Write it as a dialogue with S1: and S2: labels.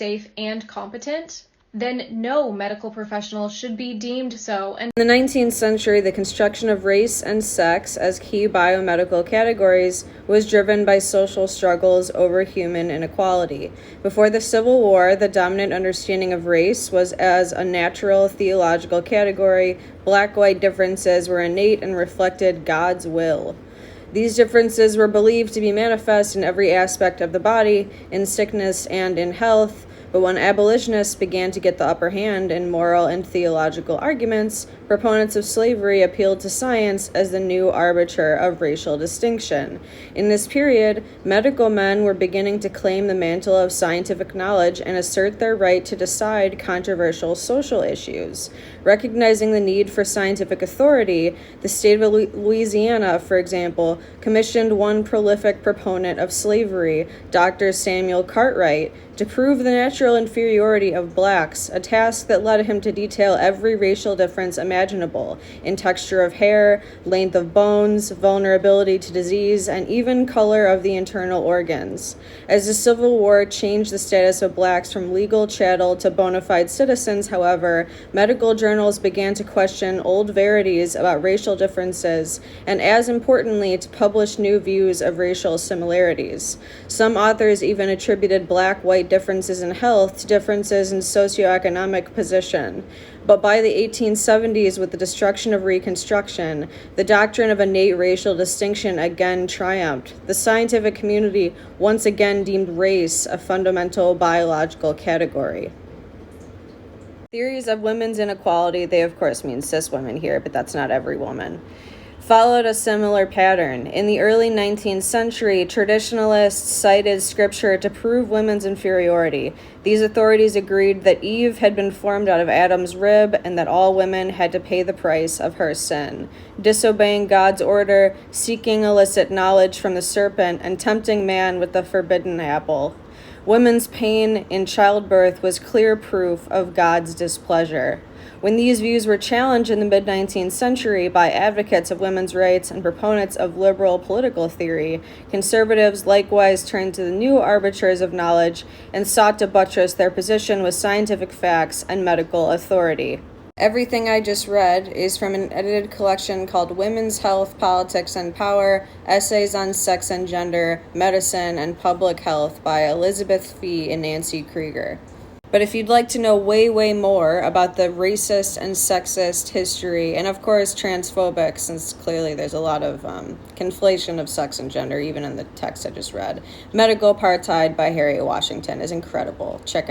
S1: safe and competent, then no medical professional should be deemed so.
S2: In the 19th century, the construction of race and sex as key biomedical categories was driven by social struggles over human inequality. Before the Civil War, the dominant understanding of race was as a natural theological category. Black-white differences were innate and reflected God's will. These differences were believed to be manifest in every aspect of the body, in sickness and in health. But when abolitionists began to get the upper hand in moral and theological arguments, proponents of slavery appealed to science as the new arbiter of racial distinction. In this period, medical men were beginning to claim the mantle of scientific knowledge and assert their right to decide controversial social issues. Recognizing the need for scientific authority, the state of Louisiana, for example, commissioned one prolific proponent of slavery, Dr. Samuel Cartwright, to prove the natural inferiority of blacks, a task that led him to detail every racial difference imaginable in texture of hair, length of bones, vulnerability to disease, and even color of the internal organs. As the Civil War changed the status of blacks from legal chattel to bona fide citizens, however, medical journals began to question old verities about racial differences, and as importantly, to publish new views of racial similarities. Some authors even attributed black-white differences in health to differences in socioeconomic position. But by the 1870s, with the destruction of Reconstruction, the doctrine of innate racial distinction again triumphed. The scientific community once again deemed race a fundamental biological category. Theories of women's inequality, they of course mean cis women here, but that's not every woman, followed a similar pattern. In the early 19th century, traditionalists cited scripture to prove women's inferiority. These authorities agreed that Eve had been formed out of Adam's rib and that all women had to pay the price of her sin. Disobeying God's order, seeking illicit knowledge from the serpent, and tempting man with the forbidden apple. Women's pain in childbirth was clear proof of God's displeasure. When these views were challenged in the mid-19th century by advocates of women's rights and proponents of liberal political theory, conservatives likewise turned to the new arbiters of knowledge and sought to buttress their position with scientific facts and medical authority. Everything I just read is from an edited collection called Women's Health, Politics, and Power, Essays on Sex and Gender, Medicine, and Public Health by Elizabeth Fee and Nancy Krieger. But if you'd like to know way more about the racist and sexist history, and of course transphobic, since clearly there's a lot of conflation of sex and gender, even in the text I just read, Medical Apartheid by Harriet Washington is incredible. Check it out.